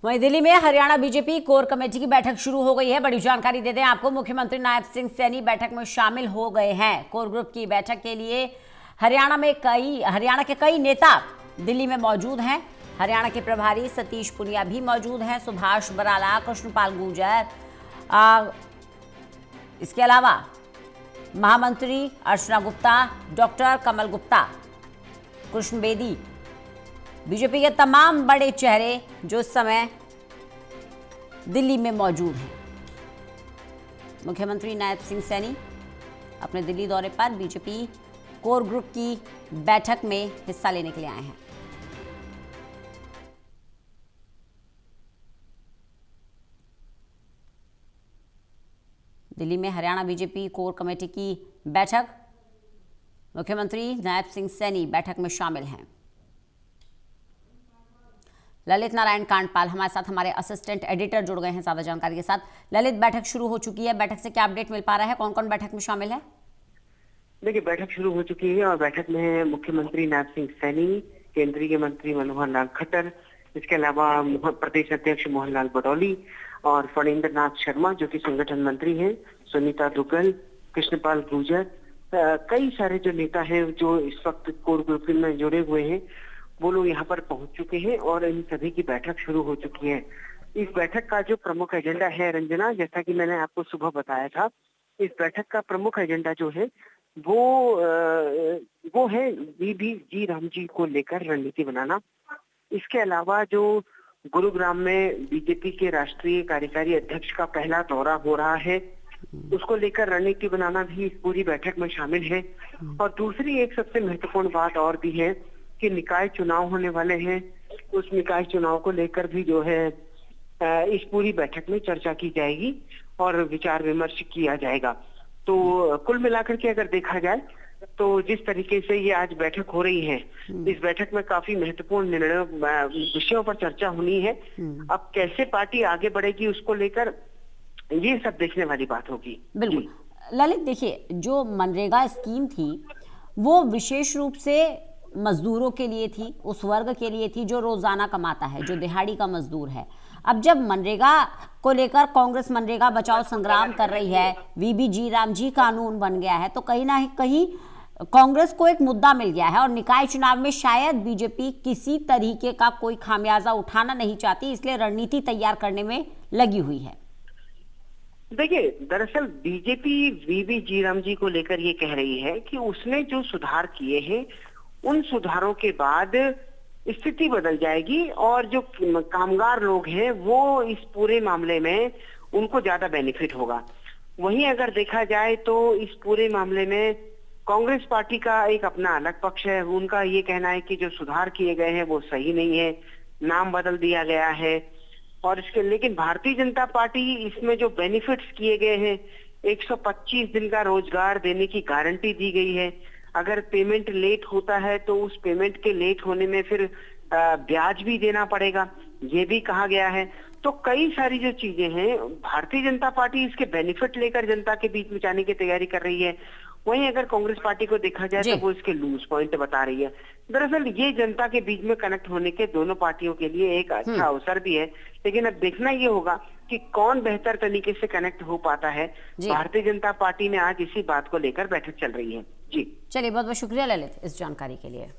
वहीं दिल्ली में Haryana BJP core committee की बैठक शुरू हो गई है। बड़ी जानकारी देते हैं आपको। मुख्यमंत्री नायब सिंह सैनी बैठक में शामिल हो गए हैं। कोर ग्रुप की बैठक के लिए हरियाणा के कई नेता दिल्ली में मौजूद हैं। हरियाणा के प्रभारी सतीश पुनिया भी मौजूद हैं, सुभाष बराला, कृष्णपाल गुर्जर, इसके अलावा महामंत्री अर्चना गुप्ता, डॉक्टर कमल गुप्ता, कृष्ण बेदी, बीजेपी के तमाम बड़े चेहरे जो इस समय दिल्ली में मौजूद हैं। मुख्यमंत्री नायब सिंह सैनी अपने दिल्ली दौरे पर बीजेपी कोर ग्रुप की बैठक में हिस्सा लेने के लिए आए हैं। दिल्ली में हरियाणा बीजेपी कोर कमेटी की बैठक, मुख्यमंत्री नायब सिंह सैनी बैठक में शामिल हैं। ललित नारायण कांडपाल हमारे साथ, हमारे असिस्टेंट एडिटर जुड़ गए हैं ज्यादा जानकारी के साथ। ललित, बैठक शुरू हो चुकी है, बैठक से क्या अपडेट मिल पा रहा है? कौन कौन बैठक में शामिल है? देखिए, बैठक शुरू हो चुकी है और बैठक में मुख्यमंत्री नायब सिंह सैनी, केंद्रीय मंत्री मनोहर लाल खट्टर, इसके अलावा प्रदेश अध्यक्ष मोहन लाल बडौली और फणींद्र नाथ शर्मा जो कि संगठन मंत्री हैं, सुनीता दुग्गल, कृष्णपाल गुर्जर, कई सारे जो नेता हैं जो इस वक्त कोर ग्रुप में जुड़े हुए हैं, वो लोग यहाँ पर पहुंच चुके हैं और इन सभी की बैठक शुरू हो चुकी है। इस बैठक का जो प्रमुख एजेंडा है रंजना, जैसा कि मैंने आपको सुबह बताया था, इस बैठक का प्रमुख एजेंडा जो है वो है वीबी जी राम जी को लेकर रणनीति बनाना। इसके अलावा जो गुरुग्राम में बीजेपी के राष्ट्रीय कार्यकारी अध्यक्ष का पहला दौरा हो रहा है, उसको लेकर रणनीति बनाना भी इस पूरी बैठक में शामिल है। और दूसरी एक सबसे महत्वपूर्ण बात और भी है कि निकाय चुनाव होने वाले हैं, उस निकाय चुनाव को लेकर भी जो है इस पूरी बैठक में चर्चा की जाएगी और विचार विमर्श किया जाएगा। तो कुल मिलाकर के अगर देखा जाए तो जिस तरीके से ये आज बैठक हो रही है, इस बैठक में काफी महत्वपूर्ण निर्णय विषयों पर चर्चा होनी है। अब कैसे पार्टी आगे बढ़ेगी उसको लेकर ये सब देखने वाली बात होगी। बिल्कुल ललित, देखिए जो मनरेगा स्कीम थी वो विशेष रूप से मजदूरों के लिए थी, उस वर्ग के लिए थी जो रोजाना कमाता है, जो दिहाड़ी का मजदूर है। अब जब मनरेगा को लेकर कांग्रेस मनरेगा बचाओ संग्राम कर रही है, वीबी जी राम जी कानून बन गया है, तो कहीं ना कहीं कांग्रेस को एक मुद्दा मिल गया है और निकाय चुनाव में शायद बीजेपी किसी तरीके का कोई खामियाजा उठाना नहीं चाहती, इसलिए रणनीति तैयार करने में लगी हुई है। देखिए, दरअसल बीजेपी वीबी जी राम जी को लेकर ये कह रही है कि उसने जो सुधार किए हैं उन सुधारों के बाद स्थिति बदल जाएगी और जो कामगार लोग हैं वो इस पूरे मामले में उनको ज्यादा बेनिफिट होगा। वहीं अगर देखा जाए तो इस पूरे मामले में कांग्रेस पार्टी का एक अपना अलग पक्ष है। उनका ये कहना है कि जो सुधार किए गए हैं वो सही नहीं है, नाम बदल दिया गया है। और इसके लेकिन भारतीय जनता पार्टी इसमें जो बेनिफिट्स किए गए हैं, 125 दिन का रोजगार देने की गारंटी दी गई है। अगर पेमेंट लेट होता है तो उस पेमेंट के लेट होने में फिर ब्याज भी देना पड़ेगा, ये भी कहा गया है। तो कई सारी जो चीजें हैं, भारतीय जनता पार्टी इसके बेनिफिट लेकर जनता के बीच में जाने की तैयारी कर रही है। वहीं अगर कांग्रेस पार्टी को देखा जाए तो वो इसके लूज पॉइंट बता रही है। दरअसल ये जनता के बीच में कनेक्ट होने के दोनों पार्टियों के लिए एक अच्छा अवसर भी है, लेकिन अब देखना ये होगा कि कौन बेहतर तरीके से कनेक्ट हो पाता है। भारतीय जनता पार्टी में आज इसी बात को लेकर बैठक चल रही है। जी चलिए, बहुत बहुत शुक्रिया ललित इस जानकारी के लिए।